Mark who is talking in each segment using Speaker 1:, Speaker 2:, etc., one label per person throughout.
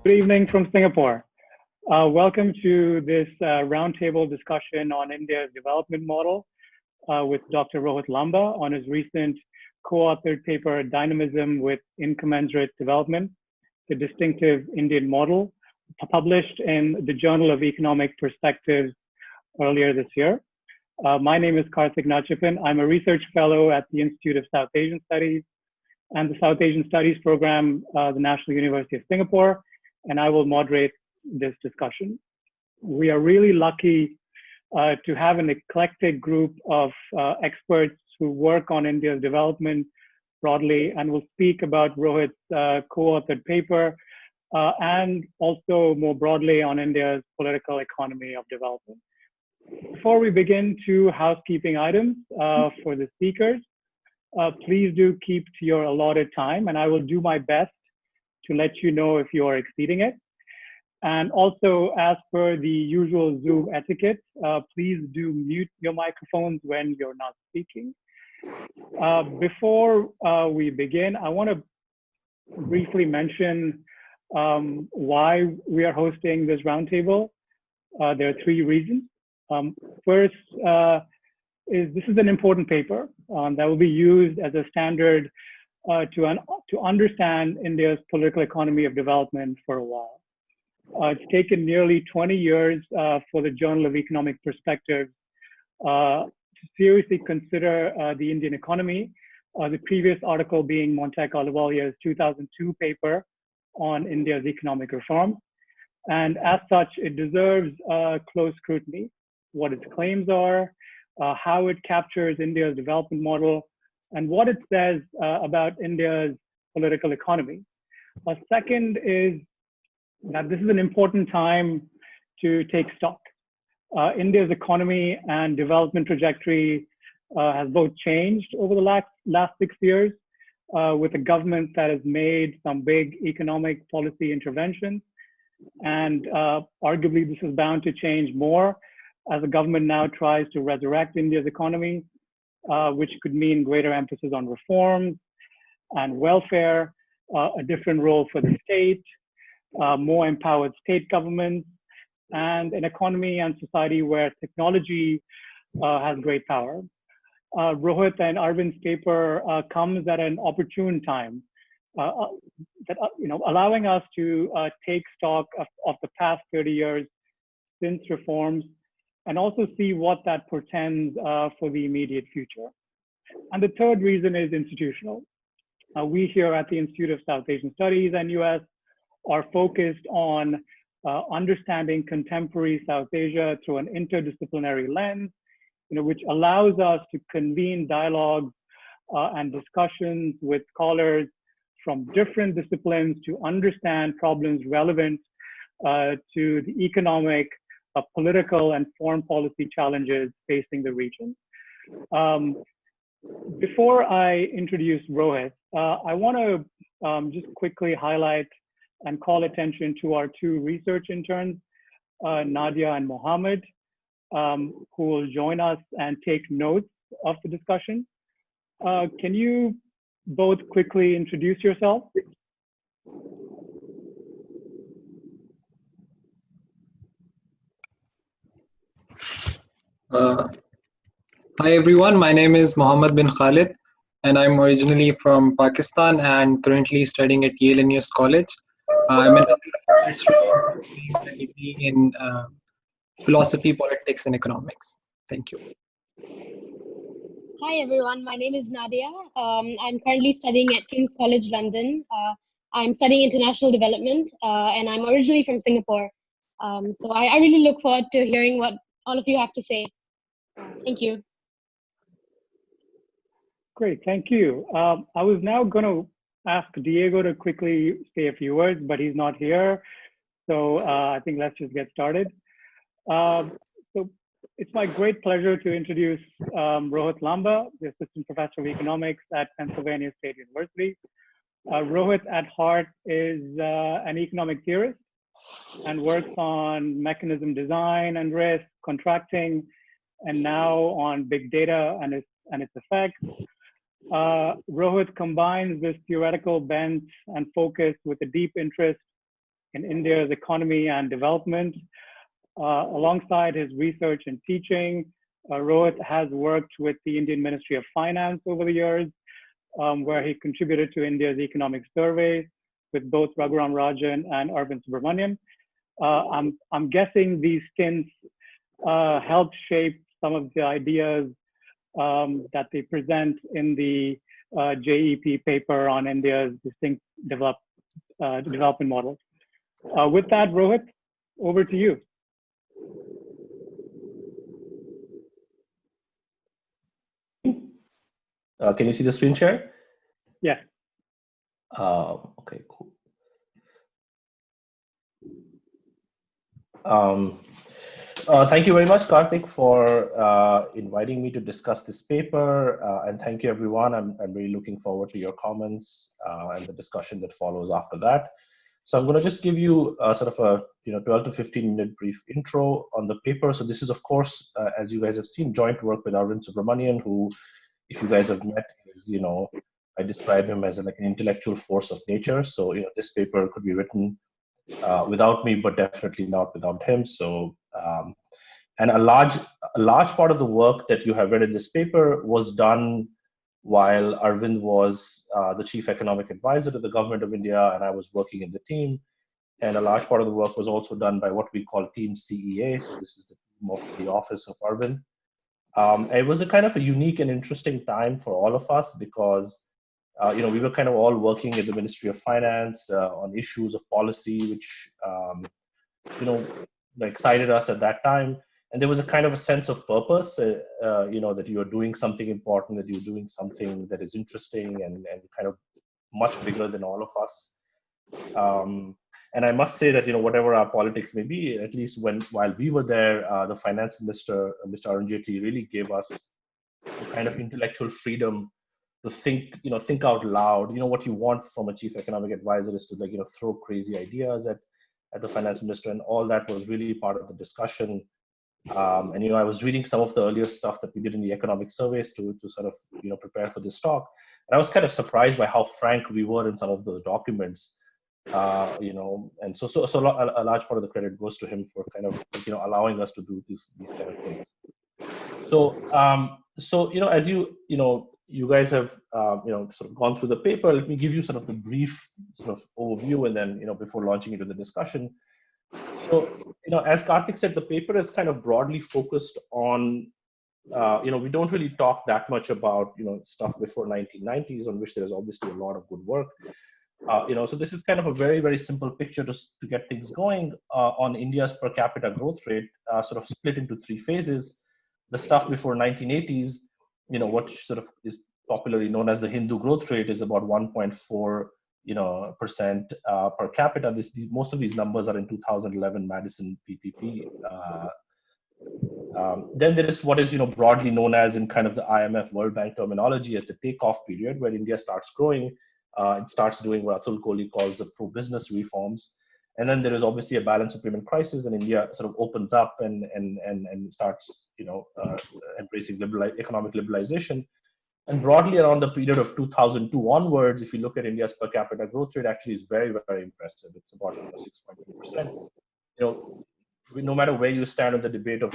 Speaker 1: Good evening from Singapore. Welcome to this roundtable discussion on India's development model with Dr. Rohit Lamba on his recent co-authored paper, Dynamism with Incommensurate Development, the Distinctive Indian Model, published in the Journal of Economic Perspectives earlier this year. My name is Karthik Nachipan. I'm a research fellow at the Institute of South Asian Studies and the South Asian Studies program, the National University of Singapore, and I will moderate this discussion. We are really lucky to have an eclectic group of experts who work on India's development broadly and will speak about Rohit's co-authored paper and also more broadly on India's political economy of development. Before we begin, two housekeeping items for the speakers. Please do keep to your allotted time, and I will do my best to let you know if you are exceeding it. And also, as per the usual Zoom etiquette, please do mute your microphones when you're not speaking. Before we begin, I want to briefly mention why we are hosting this roundtable. There are three reasons. First, this is an important paper that will be used as a standard to understand India's political economy of development for a while. It's taken nearly 20 years for the Journal of Economic Perspectives to seriously consider the Indian economy, the previous article being Montek Ahluwalia's 2002 paper on India's economic reform. And as such, it deserves close scrutiny, what its claims are, how it captures India's development model, and what it says about India's political economy. Second is that this is an important time to take stock. India's economy and development trajectory has both changed over the last 6 years with a government that has made some big economic policy interventions. And arguably this is bound to change more as the government now tries to resurrect India's economy, which could mean greater emphasis on reforms and welfare, a different role for the state, more empowered state governments, and an economy and society where technology has great power. Rohit and Arvind's paper comes at an opportune time, allowing us to take stock of the past 30 years since reforms, and also see what that portends for the immediate future. And the third reason is institutional. We here at the Institute of South Asian Studies and US are focused on understanding contemporary South Asia through an interdisciplinary lens, which allows us to convene dialogues and discussions with scholars from different disciplines to understand problems relevant to the economic, political, and foreign policy challenges facing the region. Before I introduce Rohit, I want to just quickly highlight and call attention to our two research interns, Nadia and Mohammed, who will join us and take notes of the discussion. Can you both quickly introduce yourself?
Speaker 2: Hi everyone, my name is Mohammed bin Khalid and I'm originally from Pakistan and currently studying at Yale and US College. I'm an degree in philosophy, politics, and economics. Thank you.
Speaker 3: Hi everyone, my name is Nadia. I'm currently studying at King's College London. I'm studying international development and I'm originally from Singapore. So I really look forward to hearing what all of you have to say. Thank you.
Speaker 1: Great, thank you. I was now going to ask Diego to quickly say a few words, but he's not here. So I think let's just get started. So it's my great pleasure to introduce Rohit Lamba, the Assistant Professor of Economics at Pennsylvania State University. Rohit at heart is an economic theorist and works on mechanism design and risk, contracting, and now on big data and its effects. Rohit combines this theoretical bent and focus with a deep interest in India's economy and development. Alongside his research and teaching, Rohit has worked with the Indian Ministry of Finance over the years, where he contributed to India's economic survey with both Raghuram Rajan and Arvind Subramanian. I'm guessing these stints helped shape some of the ideas that they present in the JEP paper on India's distinct development model. With that, Rohit, over to you.
Speaker 4: Can you see the screen share?
Speaker 1: Yes.
Speaker 4: Okay, cool. Thank you very much, Karthik, for inviting me to discuss this paper, and thank you, everyone. I'm really looking forward to your comments and the discussion that follows after that. So I'm going to just give you sort of a 12 to 15-minute brief intro on the paper. So this is, of course, as you guys have seen, joint work with Arvind Subramanian, who, if you guys have met, is I describe him as like an intellectual force of nature. So this paper could be written without me, but definitely not without him. So and a large part of the work that you have read in this paper was done while Arvind was the chief economic advisor to the government of India, and I was working in the team. And a large part of the work was also done by what we call Team CEA. So this is the team of the office of Arvind. It was a kind of a unique and interesting time for all of us because we were kind of all working at the Ministry of Finance on issues of policy, which excited us at that time. And there was a kind of a sense of purpose, that you are doing something important, that you're doing something that is interesting and kind of much bigger than all of us. And I must say that, whatever our politics may be, at least while we were there, the finance minister, Mr. Arun Jaitley, really gave us a kind of intellectual freedom to think out loud. What you want from a chief economic advisor is to throw crazy ideas at the finance minister, and all that was really part of the discussion. And I was reading some of the earlier stuff that we did in the economic surveys to sort of prepare for this talk, and I was kind of surprised by how frank we were in some of those documents. And so a large part of the credit goes to him for kind of allowing us to do these kind of things. So as you guys have sort of gone through the paper, let me give you sort of the brief sort of overview, and then before launching into the discussion. So as Karthik said, the paper is kind of broadly focused on we don't really talk that much about stuff before 1990s, on which there's obviously a lot of good work. So this is kind of a very, very simple picture to get things going on India's per capita growth rate, sort of split into three phases. The stuff before 1980s, what sort of is popularly known as the Hindu growth rate, is about 1.4% per capita. Most of these numbers are in 2011 Madison PPP. Then there is what is broadly known as, in kind of the IMF World Bank terminology, as the takeoff period, where India starts growing. It starts doing what Atul Kohli calls the pro-business reforms. And then there is obviously a balance of payment crisis, and India sort of opens up and starts embracing economic liberalization. And broadly around the period of 2002 onwards, if you look at India's per capita growth rate, actually is very, very impressive. It's about 6.2%. No matter where you stand on the debate of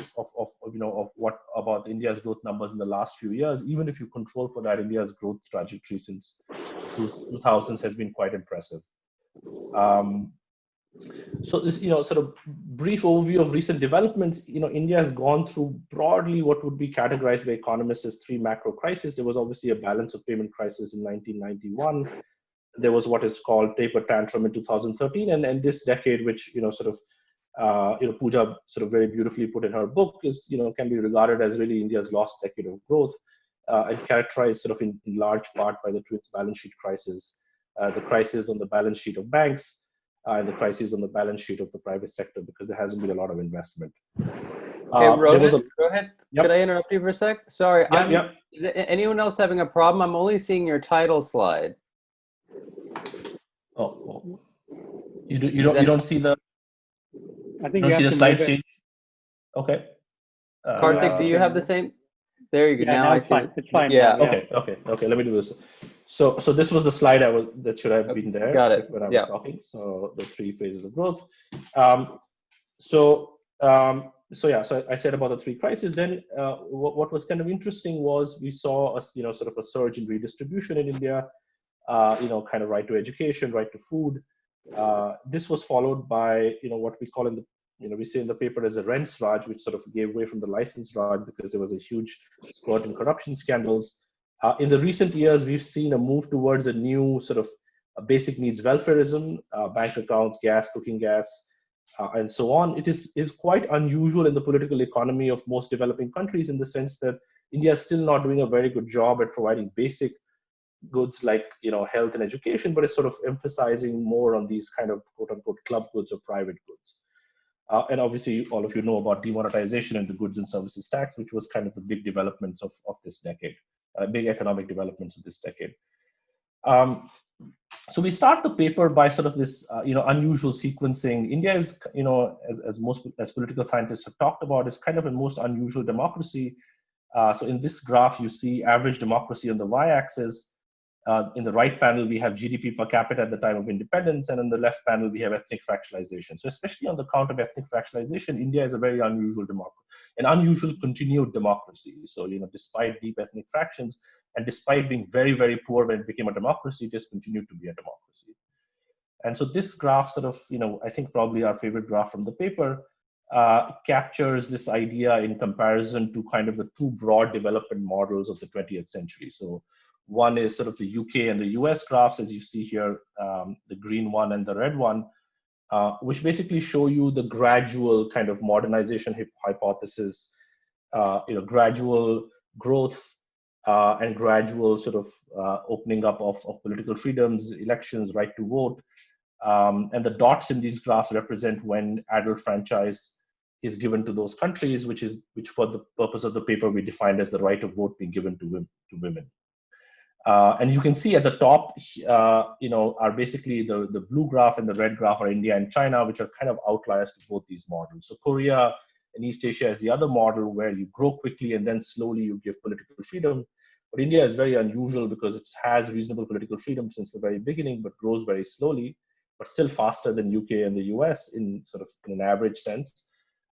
Speaker 4: what about India's growth numbers in the last few years, even if you control for that, India's growth trajectory since 2000s has been quite impressive. So this, sort of brief overview of recent developments. India has gone through broadly what would be categorized by economists as three macro crises. There was obviously a balance of payment crisis in 1991. There was what is called taper tantrum in 2013, and this decade, which Pooja sort of very beautifully put in her book, is can be regarded as really India's lost decade of growth, and characterized sort of in large part by the twins balance sheet crisis, the crisis on the balance sheet of banks, and the crisis on the balance sheet of the private sector, because there hasn't been a lot of investment.
Speaker 5: Okay, Rohit,
Speaker 4: Yep.
Speaker 5: Could I interrupt you for a sec? Sorry,
Speaker 4: Yep.
Speaker 5: Is anyone else having a problem? I'm only seeing your title slide.
Speaker 4: Oh. You don't see the.
Speaker 1: I think
Speaker 4: You don't see the slide
Speaker 1: move it.
Speaker 4: sheet. Okay.
Speaker 5: Karthik, do you have the same? There you go.
Speaker 1: Yeah, now
Speaker 5: I
Speaker 1: it's
Speaker 5: see.
Speaker 1: fine. It's fine.
Speaker 5: Yeah.
Speaker 1: now,
Speaker 4: Okay. Let me do this. So this was the slide that should have been there
Speaker 5: Got it.
Speaker 4: when I was
Speaker 5: Yeah.
Speaker 4: talking. So the 3 phases of growth. So I said about the 3 crises. Then what was kind of interesting was we saw sort of a surge in redistribution in India. Kind of right to education, right to food. This was followed by what we call we say in the paper as a rents Raj, which sort of gave way from the license Raj because there was a huge spurt in corruption scandals. In the recent years, we've seen a move towards a new sort of basic needs welfareism, bank accounts, gas, cooking gas, and so on. It is quite unusual in the political economy of most developing countries in the sense that India is still not doing a very good job at providing basic goods like health and education, but it's sort of emphasizing more on these kind of quote unquote club goods or private goods. And obviously, all of you know about demonetization and the goods and services tax, which was kind of the big developments of this decade, big economic developments of this decade. So we start the paper by sort of this, unusual sequencing. India is, as political scientists have talked about, is kind of a most unusual democracy. So in this graph, you see average democracy on the y-axis. In the right panel, we have GDP per capita at the time of independence, and in the left panel, we have ethnic fractionalization. So especially on the count of ethnic fractionalization, India is a very unusual democracy, an unusual continued democracy. So, despite deep ethnic fractions, and despite being very, very poor when it became a democracy, it has continued to be a democracy. And so this graph sort of, I think probably our favorite graph from the paper, captures this idea in comparison to kind of the two broad development models of the 20th century. So one is sort of the UK and the US graphs, as you see here, the green one and the red one, which basically show you the gradual kind of modernization hypothesis, gradual growth and gradual sort of opening up of political freedoms, elections, right to vote. And the dots in these graphs represent when adult franchise is given to those countries, which for the purpose of the paper we defined as the right of vote being given to women. And you can see at the top, are basically the blue graph and the red graph are India and China, which are kind of outliers to both these models. So Korea and East Asia is the other model where you grow quickly and then slowly you give political freedom. But India is very unusual because it has reasonable political freedom since the very beginning, but grows very slowly, but still faster than UK and the US in sort of in an average sense.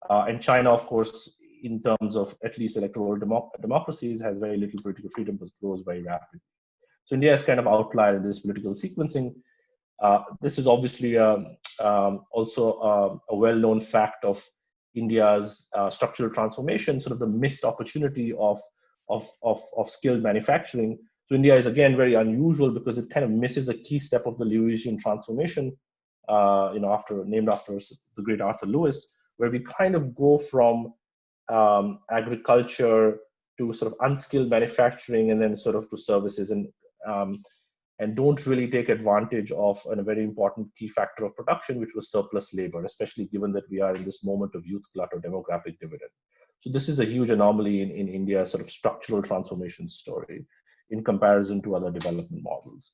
Speaker 4: And China, of course, in terms of at least electoral democracies, has very little political freedom, but grows very rapidly. So India is kind of outlier in this political sequencing. This is obviously also a well-known fact of India's structural transformation, sort of the missed opportunity of skilled manufacturing. So India is again very unusual because it kind of misses a key step of the Lewisian transformation, named after the great Arthur Lewis, where we kind of go from agriculture to sort of unskilled manufacturing and then sort of to services, and don't really take advantage of a very important key factor of production, which was surplus labor, especially given that we are in this moment of youth glut or demographic dividend. So this is a huge anomaly in India's sort of structural transformation story in comparison to other development models.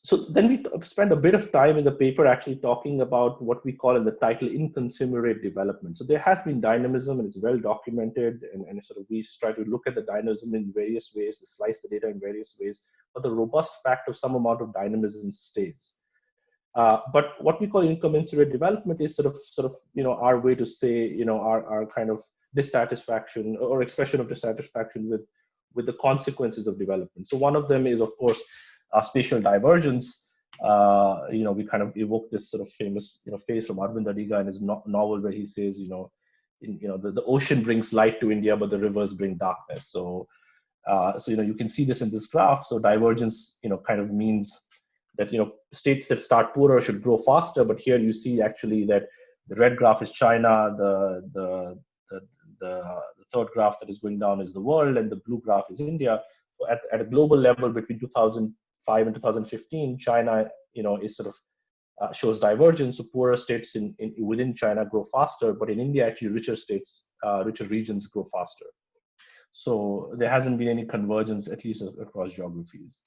Speaker 4: So then we spend a bit of time in the paper actually talking about what we call in the title incommensurate development. So there has been dynamism and it's well documented, and sort of we try to look at the dynamism in various ways, to slice the data in various ways, but the robust fact of some amount of dynamism stays. But what we call incommensurate development is sort of our way to say our kind of dissatisfaction or expression of dissatisfaction with the consequences of development. So one of them is, of course, spatial divergence. We kind of evoke this sort of famous phrase from Arvind Adiga in his novel where he says, the ocean brings light to India, but the rivers bring darkness. So you can see this in this graph. So divergence kind of means that states that start poorer should grow faster, but here you see actually that the red graph is China, the third graph that is going down is the world, and the blue graph is India. So at a global level between 2005 and 2015, China is sort of shows divergence. So poorer states within China grow faster, but in India actually richer regions grow faster. So there hasn't been any convergence, at least across geographies.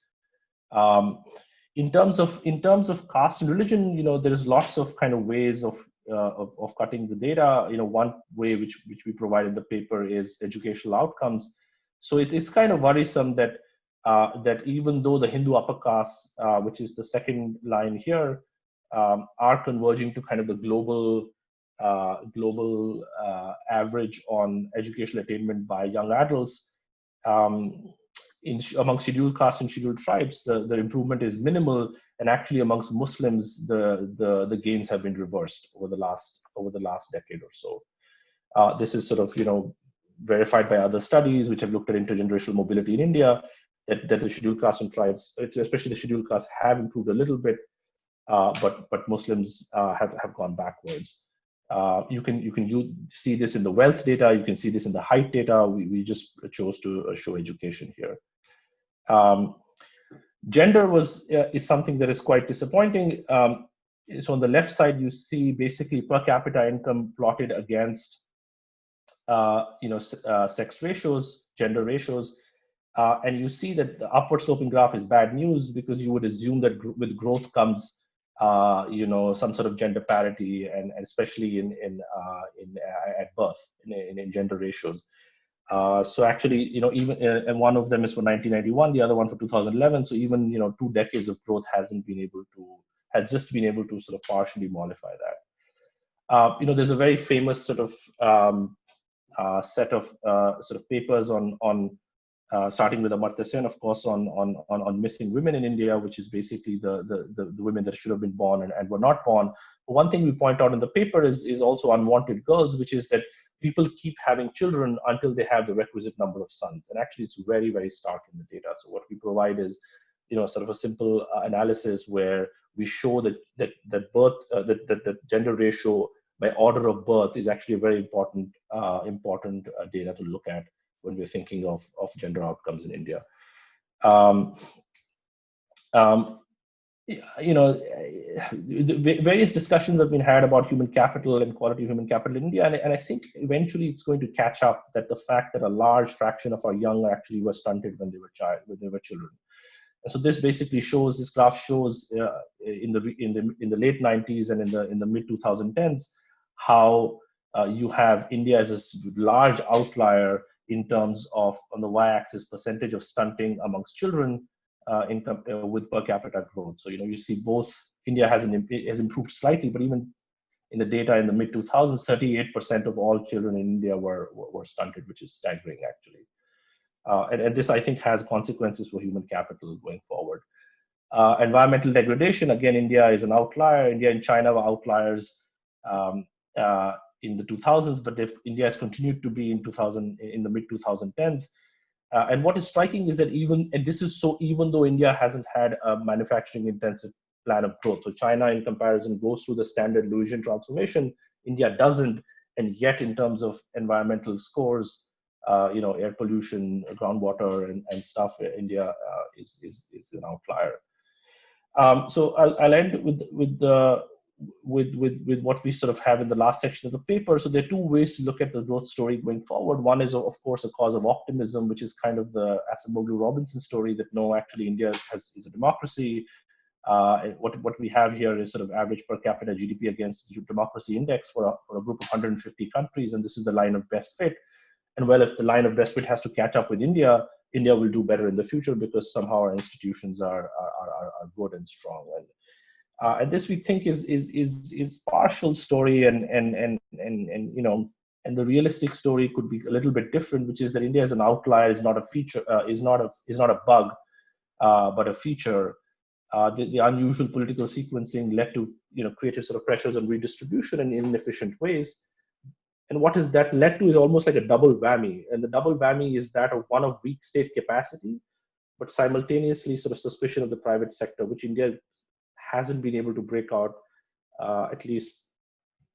Speaker 4: In terms of caste and religion, there is lots of kind of ways of cutting the data. One way which we provide in the paper is educational outcomes. So it's kind of worrisome that that even though the Hindu upper castes, which is the second line here, are converging to kind of the global average on educational attainment by young adults, among scheduled castes and scheduled tribes, the improvement is minimal, and actually amongst Muslims, the gains have been reversed over the last decade or so. This is sort of verified by other studies which have looked at intergenerational mobility in India, that the scheduled castes and tribes, especially the scheduled castes, have improved a little bit, but Muslims have gone backwards. You can see this in the wealth data. You can see this in the height data. We just chose to show education here. Gender is something that is quite disappointing. So on the left side, you see basically per capita income plotted against sex ratios, gender ratios, and you see that the upward sloping graph is bad news, because you would assume that with growth comes some sort of gender parity, and especially at birth in gender ratios. So actually, even and one of them is for 1991, the other one for 2011. So even 2 decades of growth has just been able to sort of partially mollify that. There's a very famous sort of set of sort of papers on starting with Amartya Sen, of course, on missing women in India, which is basically the women that should have been born and were not born. But one thing we point out in the paper is also unwanted girls, which is that people keep having children until they have the requisite number of sons. And actually, it's very, very stark in the data. So what we provide is, sort of a simple analysis where we show that that gender ratio by order of birth is actually a very important data to look at when we're thinking of gender outcomes in India. Various discussions have been had about human capital and quality of human capital in India, and I think eventually it's going to catch up, that the fact that a large fraction of our young actually were stunted when they were children. And so this basically shows, this graph shows in the late 90s and in the mid 2010s how you have India as a large outlier in terms of, on the y-axis, percentage of stunting amongst children with per capita growth. So you see both India has improved slightly, but even in the data in the mid 2000s, 38% of all children in India were stunted, which is staggering actually. And this, I think, has consequences for human capital going forward. Environmental degradation, again, India is an outlier. India and China were outliers in the 2000s, but India has continued to be in the mid 2010s. And what is striking is that even though India hasn't had a manufacturing intensive plan of growth. So China, in comparison, goes through the standard Lewisian transformation. India doesn't, and yet in terms of environmental scores, air pollution, groundwater, and stuff, India is an outlier. So I'll end with what we sort of have in the last section of the paper. So there are two ways to look at the growth story going forward. One is, of course, a cause of optimism, which is kind of the Acemoglu-Robinson story, that no, actually India is a democracy. What we have here is sort of average per capita GDP against democracy index for a group of 150 countries, and this is the line of best fit. And well, if the line of best fit has to catch up with India, India will do better in the future because somehow our institutions are good and strong. And this, we think, is partial story, and the realistic story could be a little bit different, which is that India is an outlier, is not a feature, is not a bug, but a feature. The unusual political sequencing led to creative sort of pressures on redistribution in inefficient ways. And what is that led to is almost like a double whammy. And the double whammy is that of one of weak state capacity, but simultaneously sort of suspicion of the private sector, which India hasn't been able to break out, at least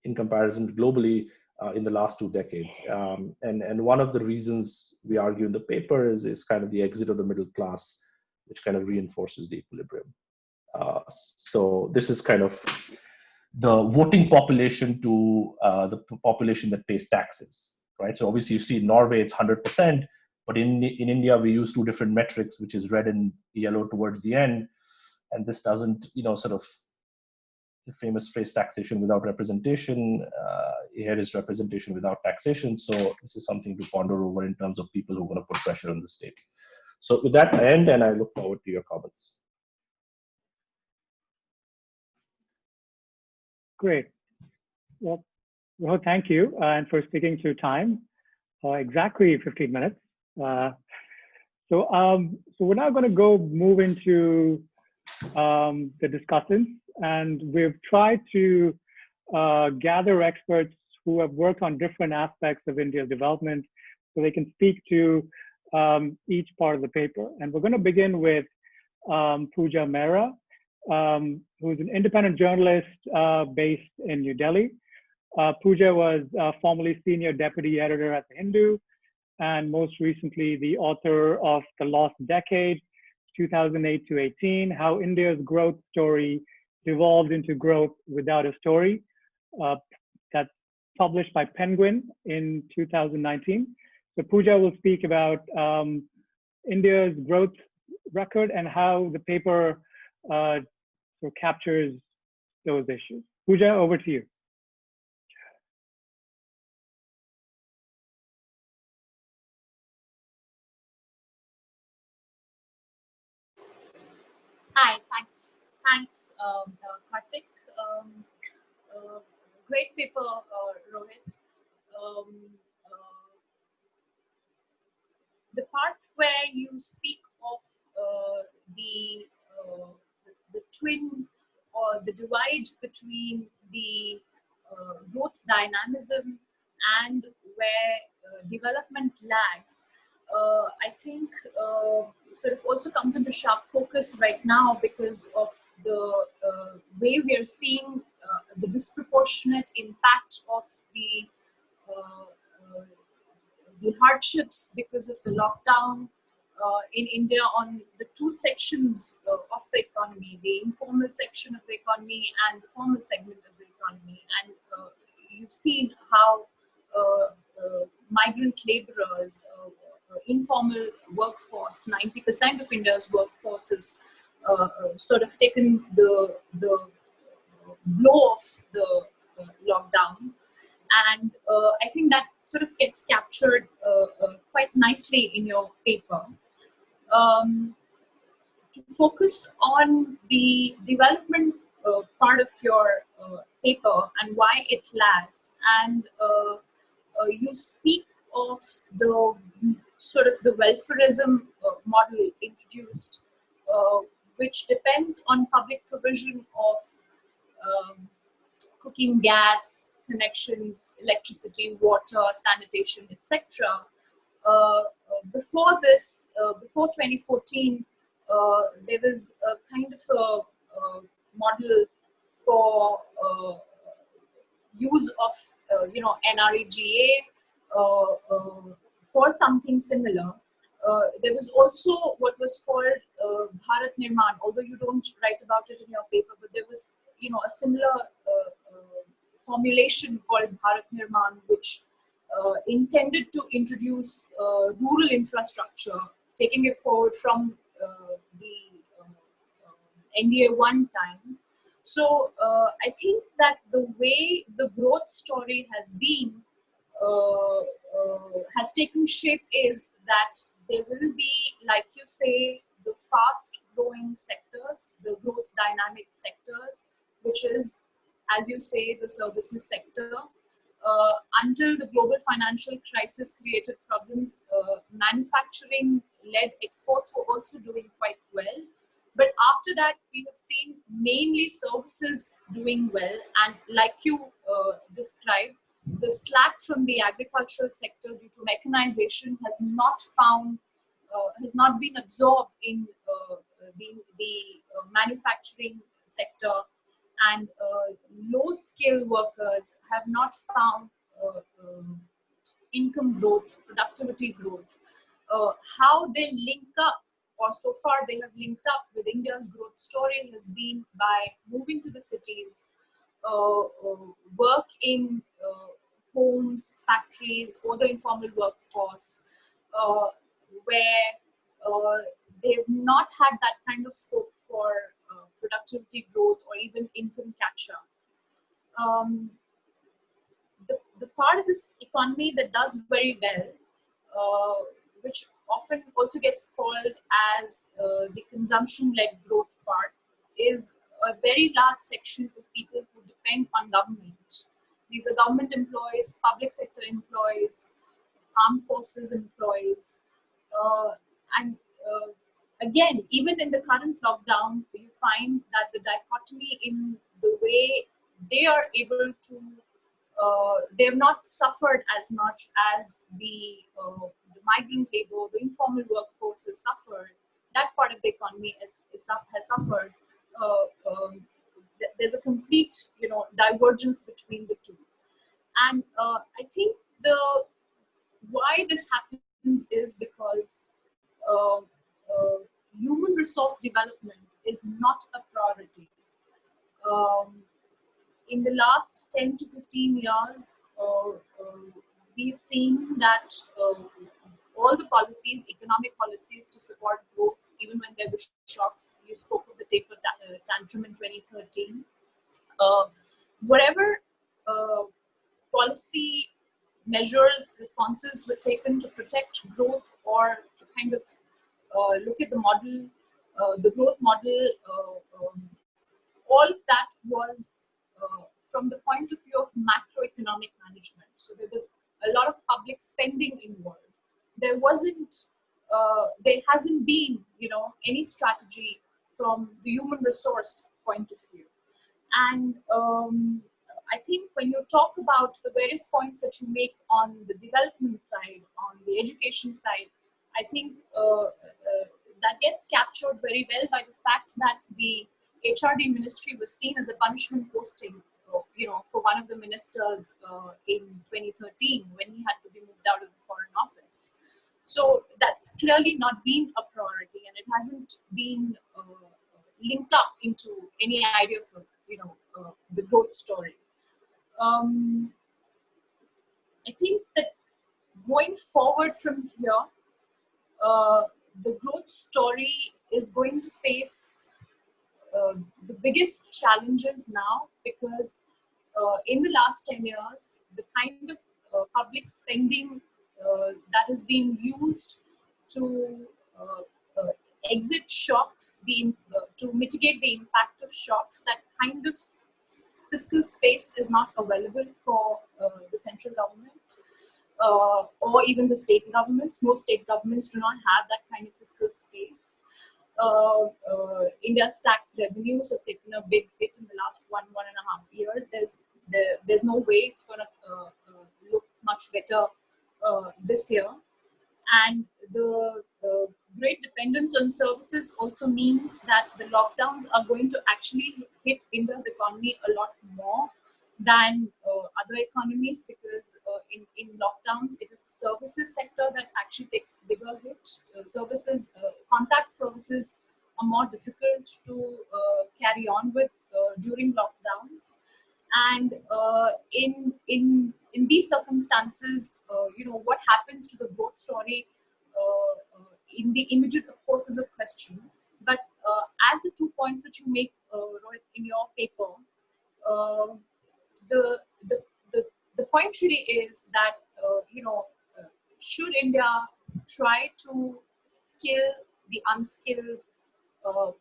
Speaker 4: in comparison globally, in the last 2 decades. And one of the reasons we argue in the paper is kind of the exit of the middle class, which kind of reinforces the equilibrium. So this is kind of the voting population to the population that pays taxes, right? So obviously you see in Norway it's 100%, but in India we use 2 different metrics, which is red and yellow towards the end. And this doesn't, sort of the famous phrase taxation without representation, here is representation without taxation. So this is something to ponder over in terms of people who are going to put pressure on the state. So with that, I end, and I look forward to your comments.
Speaker 1: Great. Well, thank you, and for sticking to time, exactly 15 minutes. So we're now going to move into the discussants, and we've tried to gather experts who have worked on different aspects of India's development, so they can speak to each part of the paper. And we're going to begin with Pooja Mehra, who's an independent journalist based in New Delhi. Pooja was formerly senior deputy editor at The Hindu, and most recently the author of The Lost Decade, 2008 to 18, How India's Growth Story Devolved into Growth Without a Story. That's published by Penguin in 2019. So Pooja will speak about India's growth record and how the paper captures those issues. Pooja, over to you.
Speaker 6: Hi, thanks, Karthik. Great paper, Rohit. The part where you speak of the twin or the divide between the growth dynamism and where development lags, I think sort of also comes into sharp focus right now because of the way we are seeing the disproportionate impact of the hardships because of the lockdown in India on the two sections of the economy, the informal section of the economy and the formal segment of the economy. And you've seen how migrant laborers, informal workforce, 90% of India's workforce has sort of taken the blow of the lockdown. And I think that sort of gets captured quite nicely in your paper. To focus on the development part of your paper and why it lags, and you speak of the sort of the welfareism model introduced, which depends on public provision of cooking gas, connections, electricity, water, sanitation, etc. Before this, before 2014, there was a kind of a model for use of NREGA for something similar. There was also what was called Bharat Nirman, although you don't write about it in your paper, but there was a similar formulation called Bharat Nirman, which intended to introduce rural infrastructure, taking it forward from the NDA 1 time. So I think that the way the growth story has been, has taken shape is that there will be, like you say, the fast growing sectors, the growth dynamic sectors, which is, as you say, the services sector. Until the global financial crisis created problems, manufacturing-led exports were also doing quite well. But after that, we have seen mainly services doing well. And like you described, the slack from the agricultural sector due to mechanization has not been absorbed in the manufacturing sector, and low-skill workers have not found income growth, productivity growth. How they link up, or so far they have linked up with India's growth story, has been by moving to the cities, work in homes, factories, or the informal workforce, where they've not had that kind of scope for productivity growth or even income catch-up. The part of this economy that does very well, which often also gets called as the consumption-led growth part, is a very large section of people who depend on government. These are government employees, public sector employees, armed forces employees, and again, even in the current lockdown, you find that the dichotomy in the way they are able to, they have not suffered as much as the migrant labor, the informal workforce has suffered. That part of the economy has suffered. There's a complete, divergence between the two. And I think why this happens is because human resource development is not a priority. In the last 10 to 15 years, we've seen that all the policies, economic policies to support growth, even when there were shocks, you spoke of the taper tantrum in 2013, whatever policy measures, responses were taken to protect growth or to kind of look at the model, the growth model, all of that was from the point of view of macroeconomic management. So there was a lot of public spending involved. There hasn't been, any strategy from the human resource point of view. And I think when you talk about the various points that you make on the development side, on the education side, I think that gets captured very well by the fact that the HRD ministry was seen as a punishment posting, for one of the ministers in 2013 when he had to be moved out of the Foreign Office. So that's clearly not been a priority, and it hasn't been linked up into any idea of, the growth story. I think that going forward from here, the growth story is going to face the biggest challenges now, because in the last 10 years, the kind of public spending that has been used to exit shocks, to mitigate the impact of shocks, that kind of fiscal space is not available for the central government or even the state governments. Most state governments do not have that kind of fiscal space. India's tax revenues have taken a big hit in the last 1.5 years. There's no way it's going to look much better this year. And the great dependence on services also means that the lockdowns are going to actually hit India's economy a lot more than other economies, because in lockdowns, it is the services sector that actually takes the bigger hit. Contact services are more difficult to carry on with during lockdowns. And in these circumstances, what happens to the growth story in the immediate, of course, is a question. But as the 2 points that you make, Rohit, in your paper, the point really is that should India try to skill the unskilled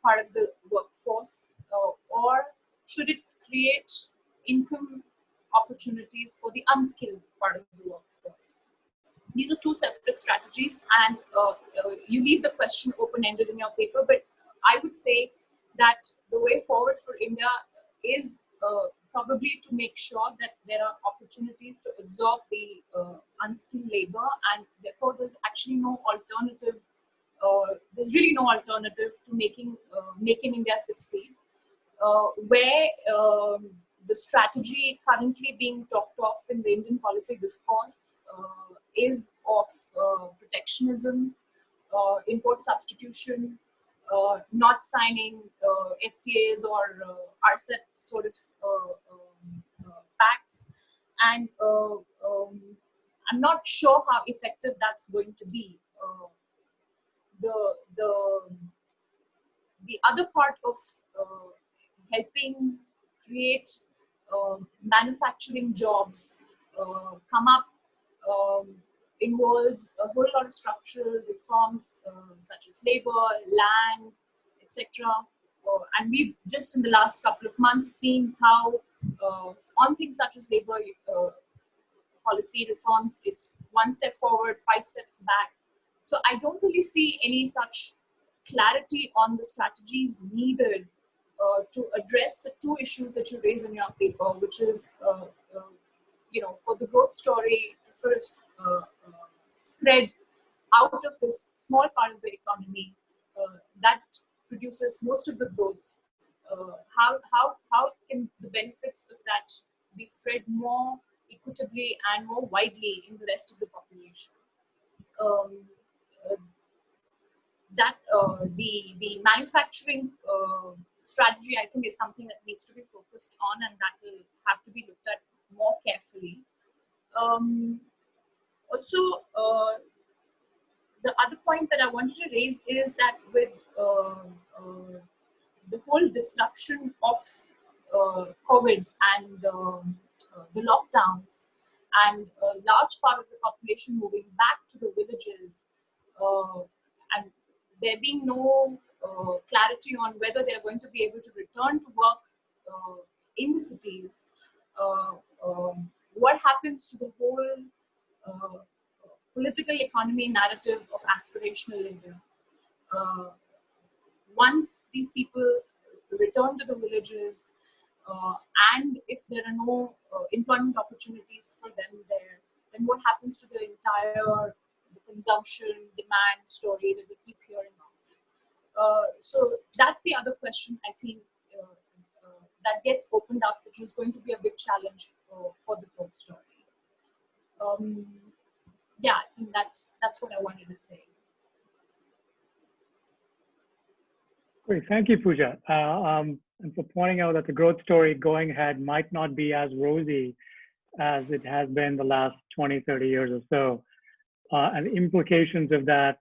Speaker 6: part of the workforce, or should it create income opportunities for the unskilled part of the workforce? These are two separate strategies, and you leave the question open-ended in your paper, but I would say that the way forward for India is probably to make sure that there are opportunities to absorb the unskilled labor, and therefore there's actually no alternative. There's really no alternative to making India succeed. Where the strategy currently being talked of in the Indian policy discourse is of protectionism, import substitution, not signing FTAs or RCEP sort of pacts, and I'm not sure how effective that's going to be. The other part of helping create manufacturing jobs come up involves a whole lot of structural reforms such as labor, land, etc. And we've just in the last couple of months seen how on things such as labor policy reforms, it's one step forward, 5 steps back. So I don't really see any such clarity on the strategies needed to address the two issues that you raise in your paper, which is, for the growth story to sort of spread out of this small part of the economy that produces most of the growth. How can the benefits of that be spread more equitably and more widely in the rest of the population? The manufacturing strategy, I think, is something that needs to be focused on, and that will have to be looked at more carefully. Also, the other point that I wanted to raise is that with the whole disruption of COVID and the lockdowns, and a large part of the population moving back to the villages, and there being no clarity on whether they're going to be able to return to work in the cities, what happens to the whole political economy narrative of aspirational India? Once these people return to the villages, and if there are no employment opportunities for them there, then what happens to the entire consumption demand story that we keep hearing of? So that's the other question I think that gets opened up, which is going to be a big challenge for the growth story. Yeah, I think that's what I wanted to say.
Speaker 1: Great, thank you, Pooja. And for pointing out that the growth story going ahead might not be as rosy as it has been the last 20, 30 years or so. And the implications of that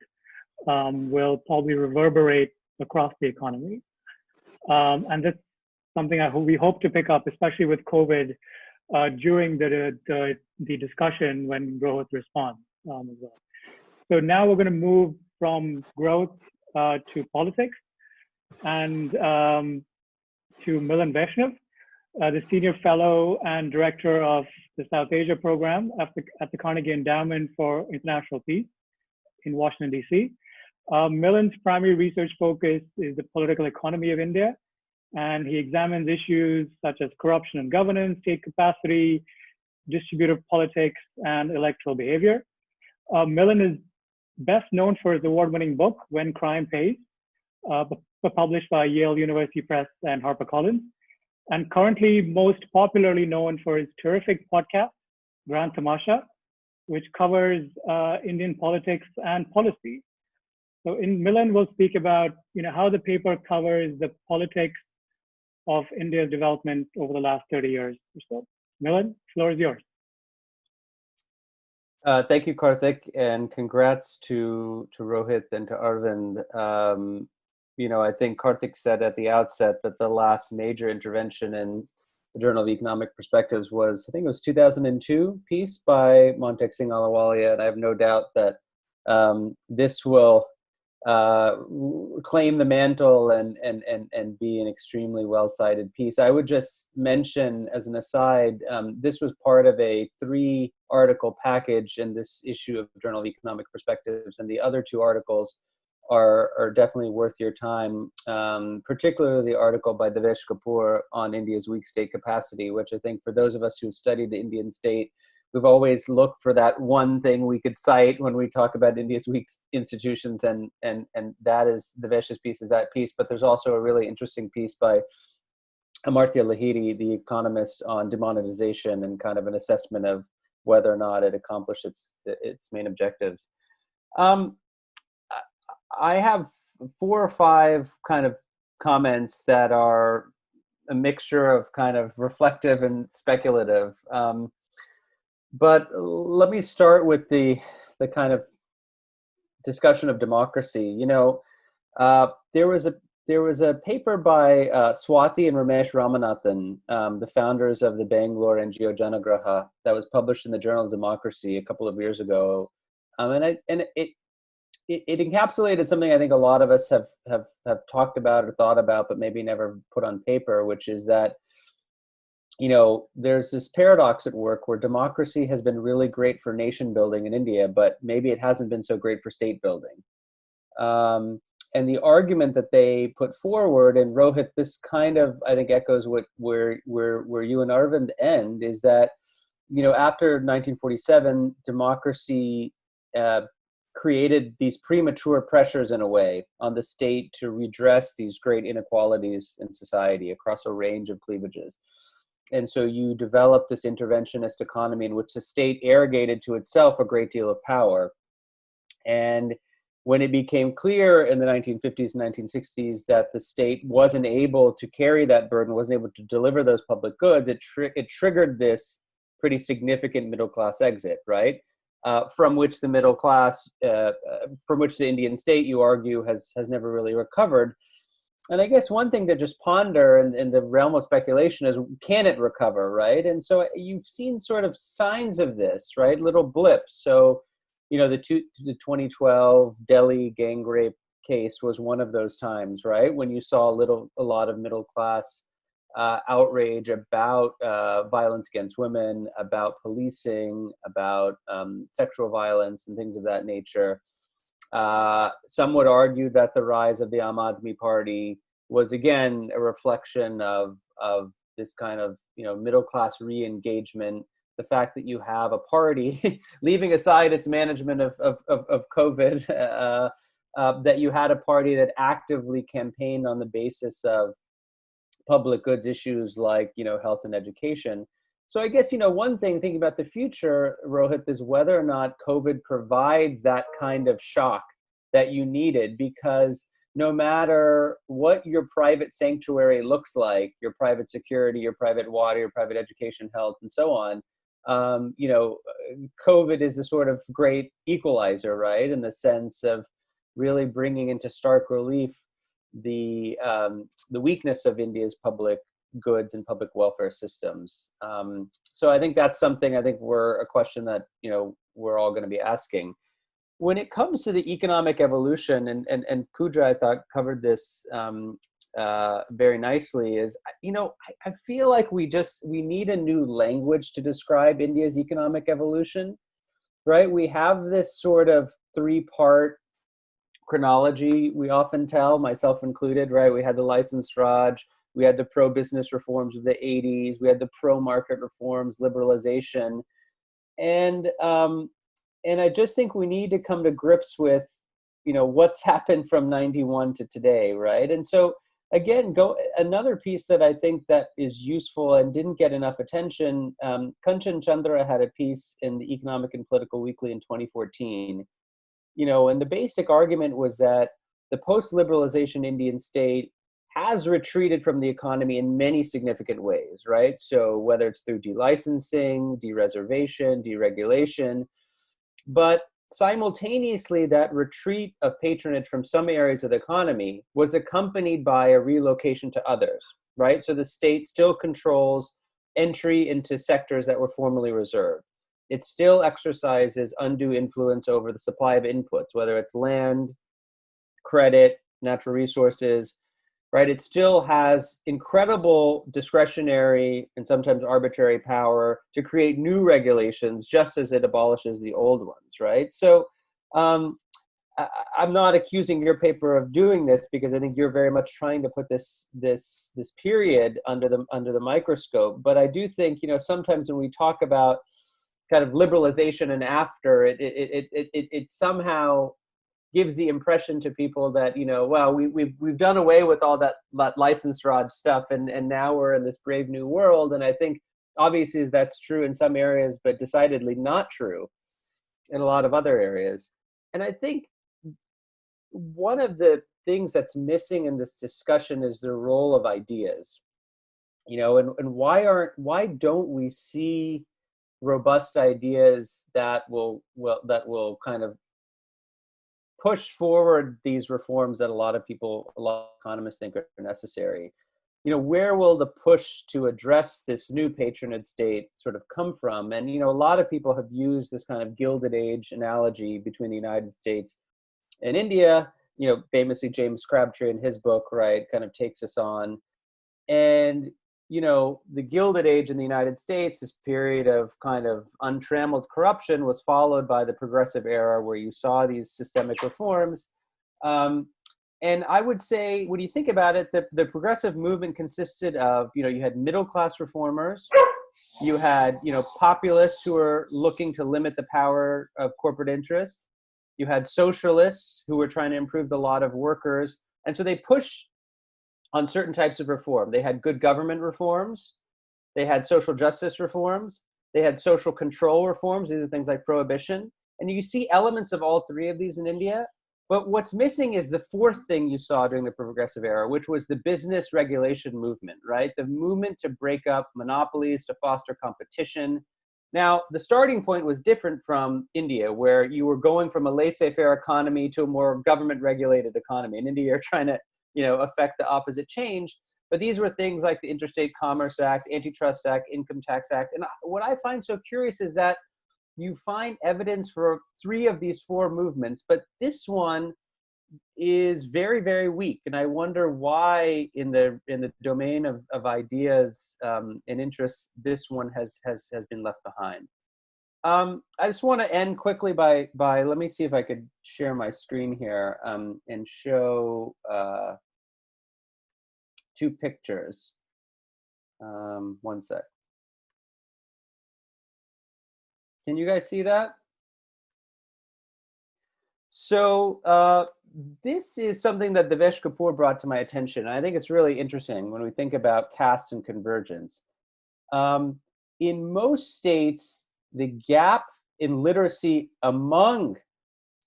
Speaker 1: will probably reverberate across the economy. And that's something we hope to pick up, especially with COVID, during the discussion when growth responds as well. So now we're going to move from growth to politics, and to Milan Vaishnav, the Senior Fellow and Director of the South Asia Program at the Carnegie Endowment for International Peace in Washington, D.C. Milan's primary research focus is the political economy of India, and he examines issues such as corruption and governance, state capacity, distributive politics, and electoral behavior. Milan is best known for his award-winning book, When Crime Pays, published by Yale University Press and HarperCollins, and currently most popularly known for his terrific podcast, Grand Tamasha, which covers Indian politics and policy. So Milan will speak about how the paper covers the politics of India's development over the last 30 years or so. Milan, floor is yours.
Speaker 5: Thank you, Karthik, and congrats to Rohit and to Arvind. I think Karthik said at the outset that the last major intervention in the Journal of Economic Perspectives was, I think it was 2002 piece by Montek Singh Ahluwalia, and I have no doubt that this will claim the mantle and be an extremely well-cited piece. I would just mention as an aside, this was part of a 3-article package in this issue of Journal of Economic Perspectives, and the other 2 articles are definitely worth your time, particularly the article by Devesh Kapoor on India's weak state capacity, which I think for those of us who studied the Indian state, we've always looked for that one thing we could cite when we talk about India's weak institutions, and that is Devesh's piece is that piece. But there's also a really interesting piece by Amartya Lahiri, the economist, on demonetization and kind of an assessment of whether or not it accomplished its main objectives. I have 4 or 5 kind of comments that are a mixture of kind of reflective and speculative. But let me start with the kind of discussion of democracy. There was a paper by Swati and Ramesh Ramanathan, the founders of the Bangalore NGO Janagraha, that was published in the Journal of Democracy a couple of years ago, And it encapsulated something I think a lot of us have talked about or thought about, but maybe never put on paper, which is that, there's this paradox at work where democracy has been really great for nation building in India, but maybe it hasn't been so great for state building. And the argument that they put forward, and Rohit, this kind of, I think, echoes where you and Arvind end, is that, after 1947, democracy created these premature pressures in a way on the state to redress these great inequalities in society across a range of cleavages. And so you develop this interventionist economy in which the state arrogated to itself a great deal of power. And when it became clear in the 1950s and 1960s that the state wasn't able to carry that burden, wasn't able to deliver those public goods, it triggered this pretty significant middle class exit, right? From which the middle class, from which the Indian state, you argue, has never really recovered. And I guess one thing to just ponder in the realm of speculation is, can it recover, right? And so you've seen sort of signs of this, right? Little blips. So, the 2012 Delhi gang rape case was one of those times, right? When you saw a lot of middle class outrage about violence against women, about policing, about sexual violence and things of that nature. Some would argue that the rise of the Aam Aadmi Party was, again, a reflection of this kind of middle class re-engagement. The fact that you have a party, leaving aside its management of COVID, that you had a party that actively campaigned on the basis of public goods issues like health and education. So I guess one thing thinking about the future, Rohit, is whether or not COVID provides that kind of shock that you needed, because no matter what your private sanctuary looks like, your private security, your private water, your private education, health, and so on, COVID is a sort of great equalizer, right? In the sense of really bringing into stark relief the weakness of India's public goods and public welfare systems. So I think that's something, a question that, we're all going to be asking. When it comes to the economic evolution, and Pooja, I thought, covered this very nicely, is, I feel like we need a new language to describe India's economic evolution, right? We have this sort of three-part chronology we often tell, myself included, right? We had the license Raj, we had the pro-business reforms of the 80s, we had the pro-market reforms, liberalization. And I just think we need to come to grips with, what's happened from 91 to today, right? And so, again, another piece that I think that is useful and didn't get enough attention, Kanchan Chandra had a piece in the Economic and Political Weekly in 2014, and the basic argument was that the post-liberalization Indian state has retreated from the economy in many significant ways, right? So whether it's through delicensing, dereservation, deregulation, but simultaneously that retreat of patronage from some areas of the economy was accompanied by a relocation to others, right? So the state still controls entry into sectors that were formerly reserved. It still exercises undue influence over the supply of inputs, whether it's land, credit, natural resources, right? It still has incredible discretionary and sometimes arbitrary power to create new regulations just as it abolishes the old ones, right? So I'm not accusing your paper of doing this, because I think you're very much trying to put this period under the microscope. But I do think, sometimes when we talk about kind of liberalization and after, it somehow gives the impression to people that, well, we've done away with all that license Raj stuff, and now we're in this brave new world. And I think obviously that's true in some areas, but decidedly not true in a lot of other areas. And I think one of the things that's missing in this discussion is the role of ideas, and why don't we see robust ideas that will kind of push forward these reforms that a lot of economists think are necessary. where will the push to address this new patronage state sort of come from? And, a lot of people have used this kind of Gilded Age analogy between the United States and India. Famously James Crabtree in his book, right, kind of takes us on. And, the Gilded Age in the United States, this period of kind of untrammeled corruption, was followed by the Progressive Era, where you saw these systemic reforms. And I would say, when you think about it, the progressive movement consisted of, you had middle-class reformers, you had, populists who were looking to limit the power of corporate interests, you had socialists who were trying to improve the lot of workers. And so they pushed on certain types of reform. They had good government reforms, they had social justice reforms, they had social control reforms. These are things like prohibition. And you see elements of all three of these in India. But what's missing is the fourth thing you saw during the Progressive Era, which was the business regulation movement, right? The movement to break up monopolies, to foster competition. Now, the starting point was different from India, where you were going from a laissez-faire economy to a more government-regulated economy. In India, you're trying to, affect the opposite change. But these were things like the Interstate Commerce Act, Antitrust Act, Income Tax Act. And what I find so curious is that you find evidence for three of these four movements, but this one is very, very weak. And I wonder why in the domain of ideas and interests, this one has been left behind. I just want to end quickly by let me see if I could share my screen here and show two pictures. One sec. Can you guys see that? So this is something that Devesh Kapoor brought to my attention. I think it's really interesting when we think about caste and convergence. In most states, the gap in literacy among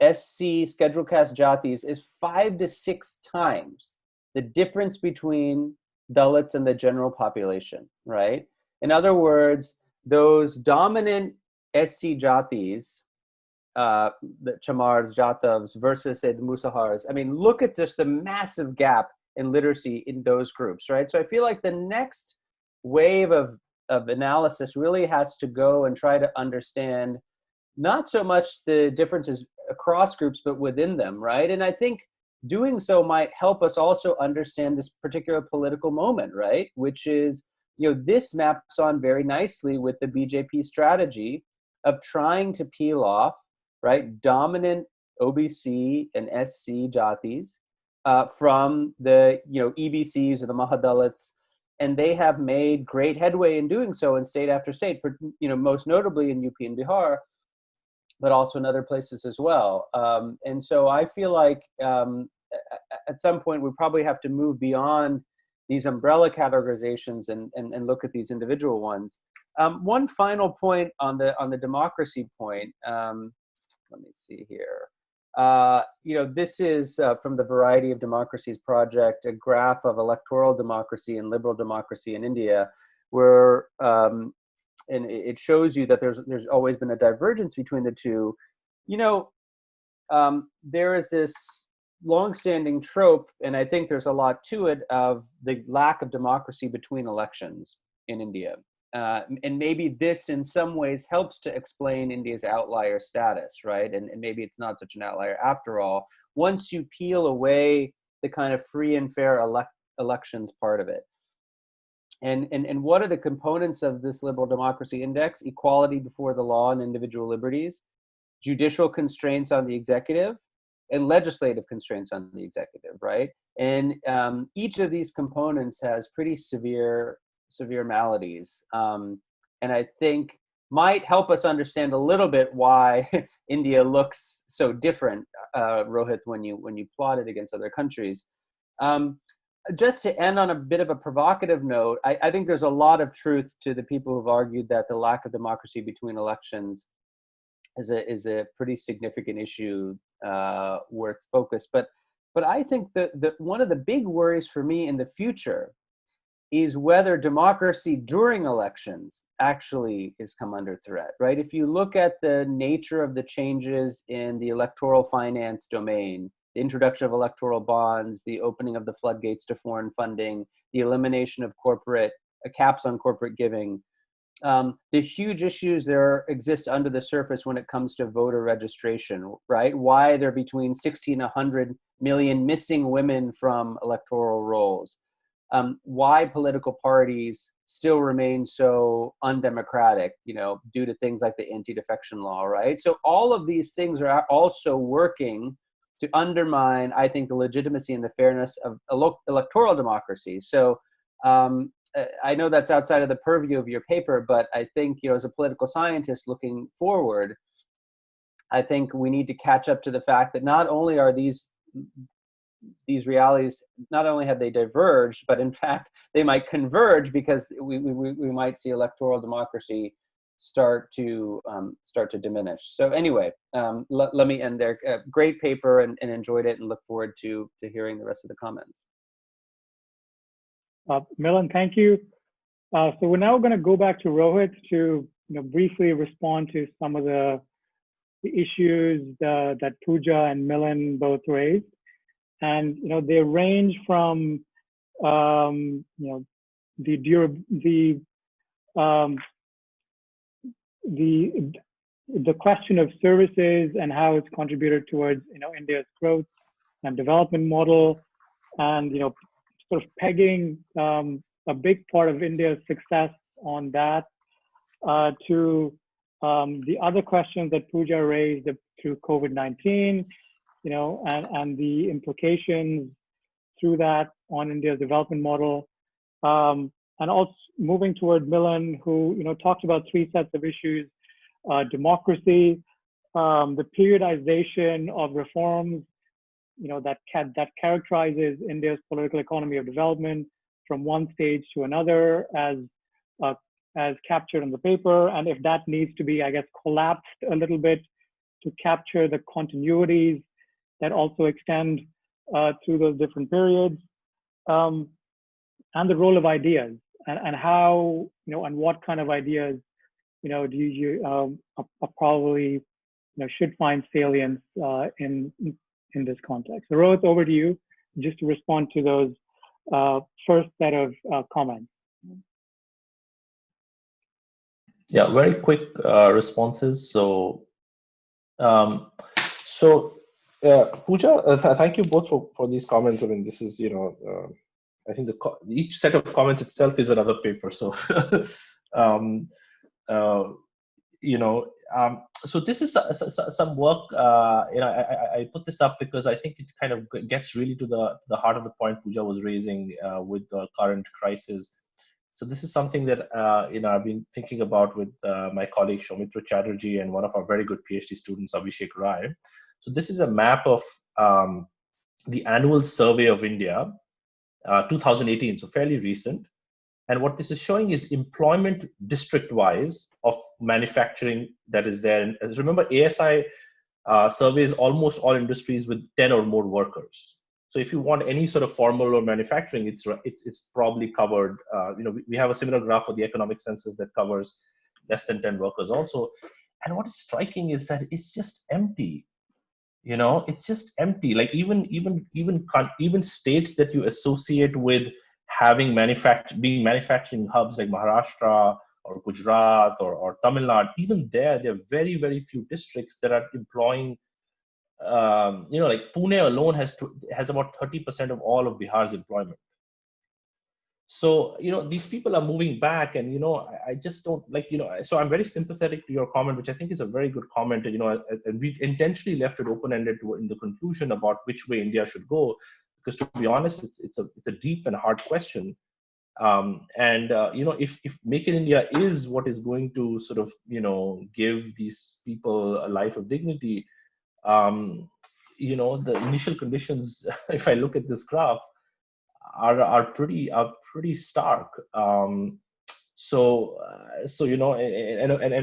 Speaker 5: SC scheduled caste jatis is 5 to 6 times the difference between Dalits and the general population, right? In other words, those dominant SC jatis, the Chamars, Jatavs versus, say, the Musahars. I mean, look at just the massive gap in literacy in those groups, right? So I feel like the next wave of analysis really has to go and try to understand not so much the differences across groups, but within them, right? And I think doing so might help us also understand this particular political moment, right? Which is, this maps on very nicely with the BJP strategy of trying to peel off, right, dominant OBC and SC jatis from the, EBCs or the Mahadalits, and they have made great headway in doing so in state after state, most notably in UP and Bihar, but also in other places as well. And so I feel like at some point we probably have to move beyond these umbrella categorizations and look at these individual ones. One final point on the democracy point. Let me see here. This is from the Variety of Democracies Project, a graph of electoral democracy and liberal democracy in India, where and it shows you that there's always been a divergence between the two. There is this longstanding trope, and I think there's a lot to it, of the lack of democracy between elections in India. And maybe this in some ways helps to explain India's outlier status, right? And maybe it's not such an outlier after all, once you peel away the kind of free and fair elections part of it. And what are the components of this liberal democracy index? Equality before the law and individual liberties, judicial constraints on the executive, and legislative constraints on the executive, right? And each of these components has pretty severe maladies. And I think might help us understand a little bit why India looks so different, Rohit, when you plot it against other countries. Just to end on a bit of a provocative note, I think there's a lot of truth to the people who've argued that the lack of democracy between elections is a pretty significant issue worth focus. But I think that one of the big worries for me in the future is whether democracy during elections actually is come under threat, right? If you look at the nature of the changes in the electoral finance domain the introduction of electoral bonds, the opening of the floodgates to foreign funding, the elimination of corporate caps on corporate giving. The huge issues there exist under the surface when it comes to voter registration, right? Why there are between 60 and 100 million missing women from electoral rolls. Why political parties still remain so undemocratic, due to things like the anti-defection law, right? So all of these things are also working to undermine, I think, the legitimacy and the fairness of electoral democracy. So I know that's outside of the purview of your paper, but I think, as a political scientist looking forward, I think we need to catch up to the fact that not only are these realities, not only have they diverged, but in fact, they might converge, because we might see electoral democracy start to diminish. So anyway, let me end there. Great paper, and enjoyed it, and look forward to hearing the rest of the comments.
Speaker 1: Milan, thank you. So we're now going to go back to Rohit to briefly respond to some of the issues that Pooja and Milan both raised. And they range from the question of services and how it's contributed towards India's growth and development model, and sort of pegging a big part of India's success on that, to the other questions that Pooja raised through COVID-19, and the implications through that on India's development model, and also moving toward Milan, who talked about three sets of issues: democracy, the periodization of reforms, that characterizes India's political economy of development from one stage to another, as captured in the paper, and if that needs to be, I guess, collapsed a little bit to capture the continuities that also extend through those different periods, and the role of ideas, and how, and what kind of ideas, do you probably, should find salience in this context. So Rohit, over to you, just to respond to those first set of comments.
Speaker 4: Yeah, very quick responses. So, Pooja, thank you both for these comments. I mean, this is, I think each set of comments itself is another paper. So, so this is some work. I put this up because I think it kind of gets really to the heart of the point Pooja was raising with the current crisis. So this is something that I've been thinking about with my colleague Soumitra Chatterjee and one of our very good PhD students, Abhishek Rai. So this is a map of the annual survey of India, 2018, so fairly recent. And what this is showing is employment district-wise of manufacturing that is there. And remember, ASI surveys almost all industries with 10 or more workers. So if you want any sort of formal or manufacturing, it's probably covered. We have a similar graph for the economic census that covers less than 10 workers also. And what is striking is that it's just empty. It's just empty. Like even states that you associate with having being manufacturing hubs like Maharashtra or Gujarat or Tamil Nadu, even there are very, very few districts that are employing. Like Pune alone has about 30% of all of Bihar's employment. So, these people are moving back, and, I just don't so I'm very sympathetic to your comment, which I think is a very good comment. And we intentionally left it open-ended in the conclusion about which way India should go, because to be honest, it's a deep and hard question. If Make in India is what is going to sort of, give these people a life of dignity, the initial conditions, if I look at this graph, are pretty stark. And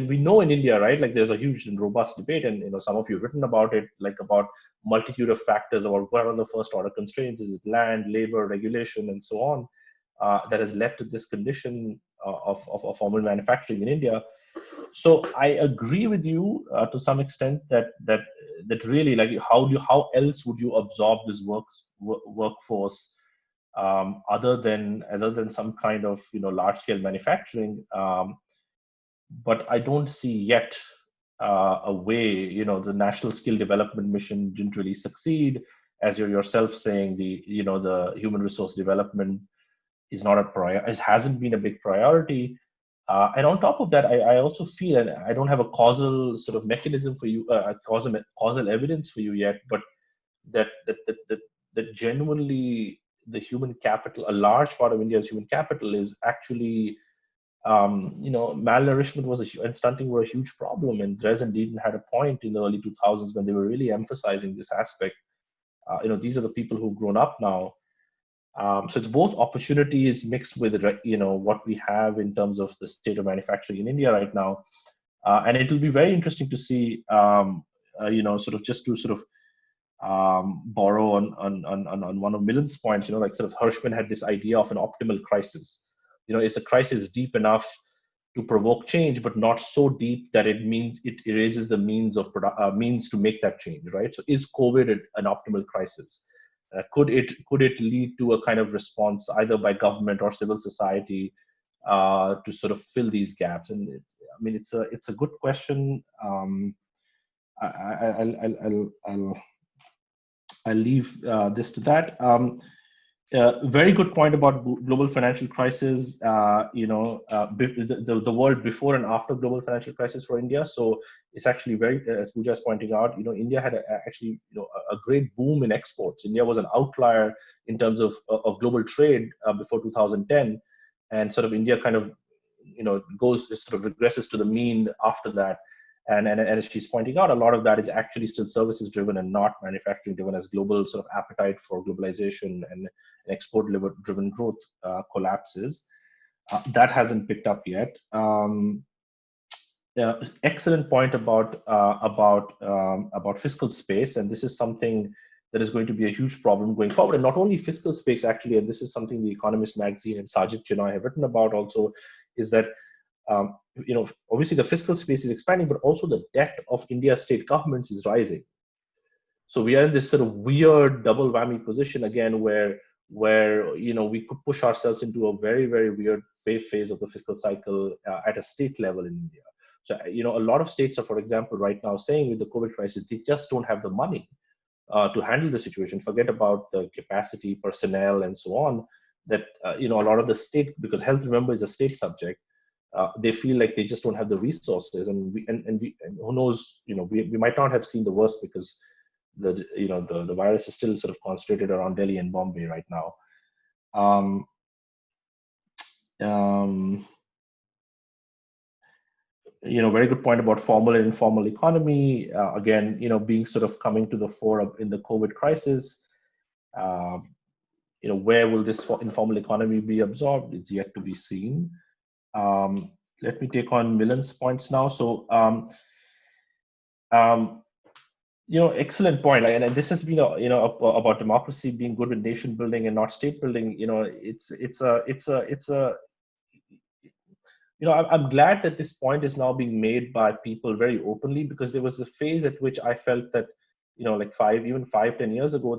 Speaker 4: we know in India, right? Like there's a huge and robust debate, and some of you have written about it, like about multitude of factors about what are the first order constraints, is it land, labor, regulation, and so on, that has led to this condition of formal manufacturing in India. So I agree with you to some extent that that really, like, how else would you absorb this workforce other than some kind of large scale manufacturing? But I don't see yet a way. The National Skill Development Mission didn't really succeed, as you're yourself saying. The human resource development is not a priority. It hasn't been a big priority. And on top of that, I also feel, and I don't have a causal sort of mechanism for you, causal evidence for you yet, but that genuinely the human capital, a large part of India's human capital, is actually, malnourishment and stunting were a huge problem. And Dres and Deaton had a point in the early 2000s when they were really emphasizing this aspect. These are the people who've grown up now. So it's both opportunities mixed with what we have in terms of the state of manufacturing in India right now, and it will be very interesting to see, borrow on one of Milan's points. Like sort of Hirschman had this idea of an optimal crisis. Is a crisis deep enough to provoke change, but not so deep that it means it erases the means to make that change, right? So is COVID an optimal crisis? Could it lead to a kind of response either by government or civil society to sort of fill these gaps? And it's a good question. I'll leave this to that. Very good point about global financial crisis. The world before and after global financial crisis for India. So it's actually very, as Pooja is pointing out, India had actually a great boom in exports. India was an outlier in terms of global trade before 2010, and sort of India kind of regresses to the mean after that. And as she's pointing out, a lot of that is actually still services driven and not manufacturing driven, as global sort of appetite for globalization and export driven growth collapses. That hasn't picked up yet. Excellent point about fiscal space, and this is something that is going to be a huge problem going forward. And not only fiscal space, actually, and this is something the Economist magazine and Sajid Chinoy have written about also, is that obviously the fiscal space is expanding, but also the debt of India's state governments is rising. So we are in this sort of weird double whammy position again, where we could push ourselves into a very, very weird phase of the fiscal cycle at a state level in India. So a lot of states are, for example, right now saying with the COVID crisis, they just don't have the money to handle the situation. Forget about the capacity, personnel, and so on. That a lot of the state, because health, remember, is a state subject. They feel like they just don't have the resources, and who knows, we might not have seen the worst, because the virus is still sort of concentrated around Delhi and Bombay right now. Very good point about formal and informal economy. Again, being sort of coming to the fore in the COVID crisis. Where will this informal economy be absorbed? It's yet to be seen. Let me take on Milan's points now. So, excellent point. And this has been, about democracy being good with nation building and not state building. I'm glad that this point is now being made by people very openly, because there was a phase at which I felt that, like 5-10 years ago,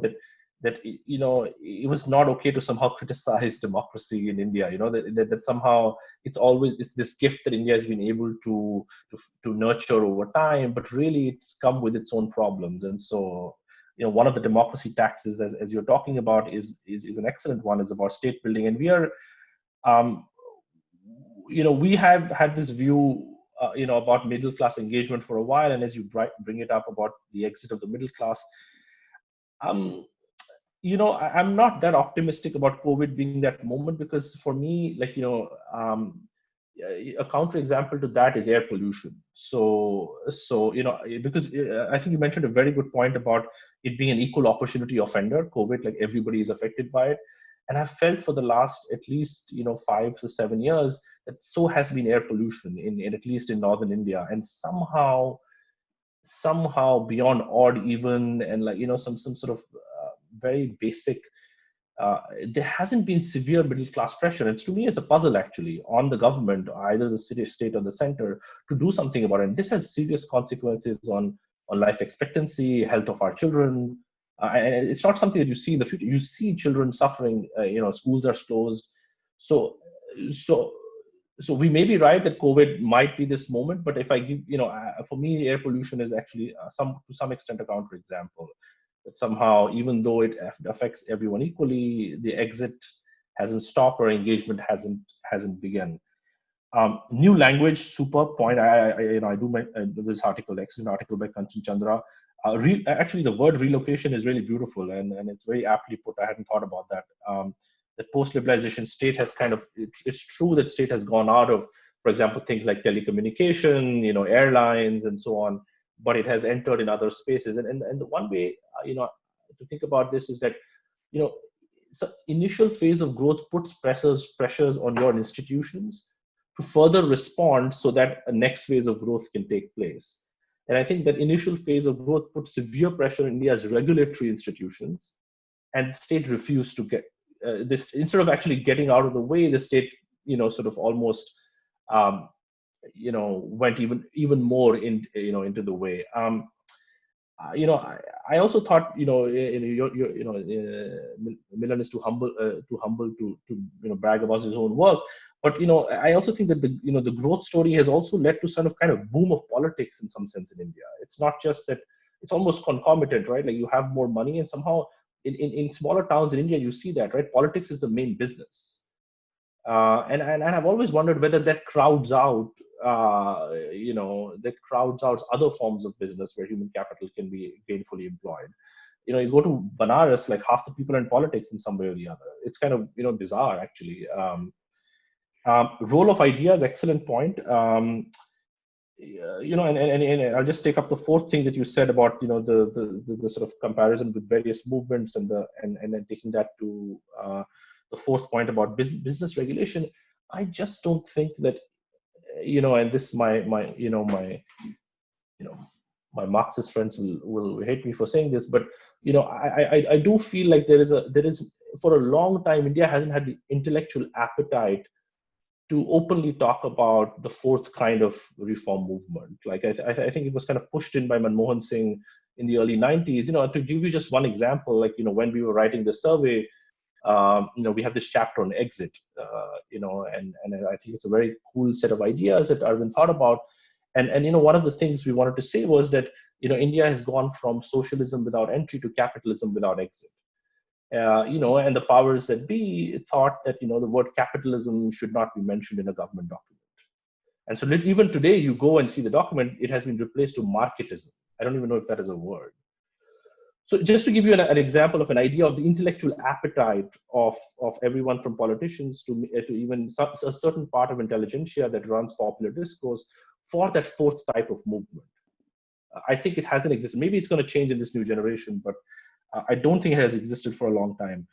Speaker 4: that it was not okay to somehow criticize democracy in India. That somehow it's this gift that India has been able to nurture over time, but really it's come with its own problems. And so, one of the democracy taxes, as you're talking about, is an excellent one. Is about state building, and we are, we have had this view, about middle class engagement for a while, and as you bring it up about the exit of the middle class. I'm not that optimistic about COVID being that moment, because for me, like, a counterexample to that is air pollution. So because I think you mentioned a very good point about it being an equal opportunity offender, COVID, like everybody is affected by it. And I've felt for the last at least 5 to 7 years that so has been air pollution in at least in northern India, and somehow beyond odd even, and like some sort of very basic, there hasn't been severe middle class pressure. And to me, it's a puzzle actually on the government, either the city, state, or the center, to do something about it. And this has serious consequences on life expectancy, health of our children. And it's not something that you see in the future. You see children suffering. Schools are closed. So, so, so we may be right that COVID might be this moment. But if I give, for me, air pollution is actually to some extent a counterexample. That somehow, even though it affects everyone equally, the exit hasn't stopped or engagement hasn't begun. New language, super point. I do this article, excellent article by Kanchan Chandra. Actually, the word relocation is really beautiful, and it's very aptly put. I hadn't thought about that. The post-liberalization state has it's true that state has gone out of, for example, things like telecommunication, airlines, and so on, but it has entered in other spaces. And the one way, to think about this is that, so initial phase of growth puts pressures on your institutions to further respond so that a next phase of growth can take place. And I think that initial phase of growth put severe pressure on India's regulatory institutions, and the state refused to get this. Instead of actually getting out of the way, the state, sort of almost, went even more into the way. I also thought, Milan is too humble to brag about his own work. But I also think that the growth story has also led to some kind of boom of politics in some sense in India. It's not just that; it's almost concomitant, right? Like you have more money, and somehow in smaller towns in India, you see that, right? Politics is the main business, and I've always wondered whether that crowds out, other forms of business where human capital can be gainfully employed. You go to Banaras, like half the people in politics in some way or the other. It's kind of bizarre, actually. Role of ideas, excellent point. And I'll just take up the fourth thing that you said about the sort of comparison with various movements and then taking that to the fourth point about business regulation. I just don't think that and this my Marxist friends will hate me for saying this, but I do feel like there is for a long time India hasn't had the intellectual appetite to openly talk about the fourth kind of reform movement. Like I think it was kind of pushed in by Manmohan Singh in the early 90s. To give you just one example, like when we were writing the survey, we have this chapter on exit, and I think it's a very cool set of ideas that Arvind thought about. And one of the things we wanted to say was that India has gone from socialism without entry to capitalism without exit. And the powers that be thought that the word capitalism should not be mentioned in a government document. And so even today, you go and see the document, it has been replaced to marketism. I don't even know if that is a word. So just to give you an example of an idea of the intellectual appetite of everyone from politicians to even a certain part of intelligentsia that runs popular discourse for that fourth type of movement. I think it hasn't existed. Maybe it's going to change in this new generation, but I don't think it has existed for a long time.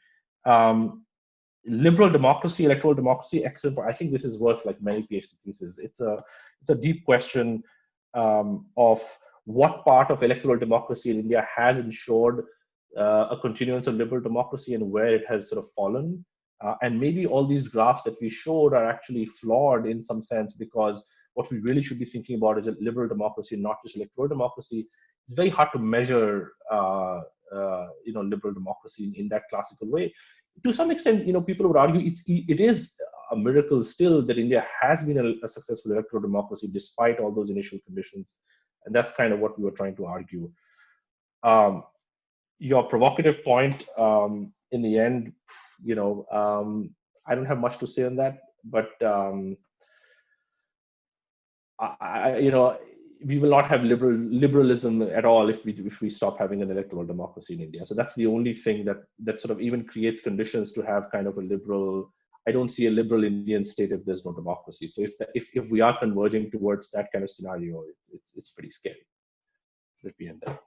Speaker 4: Liberal democracy, electoral democracy, excellent. I think this is worth like many PhD theses. It's a deep question of what part of electoral democracy in India has ensured a continuance of liberal democracy and where it has sort of fallen. And maybe all these graphs that we showed are actually flawed in some sense, because what we really should be thinking about is a liberal democracy, not just electoral democracy. It's very hard to measure liberal democracy in that classical way. To some extent, people would argue it is a miracle still that India has been a successful electoral democracy despite all those initial conditions. And that's kind of what we were trying to argue. Your provocative point, in the end, I don't have much to say on that, but we will not have liberalism at all if we stop having an electoral democracy in India. So that's the only thing that sort of even creates conditions to have kind of a liberal. I don't see a liberal Indian state if there's no democracy. So if we are converging towards that kind of scenario, it's pretty scary. Let me end there.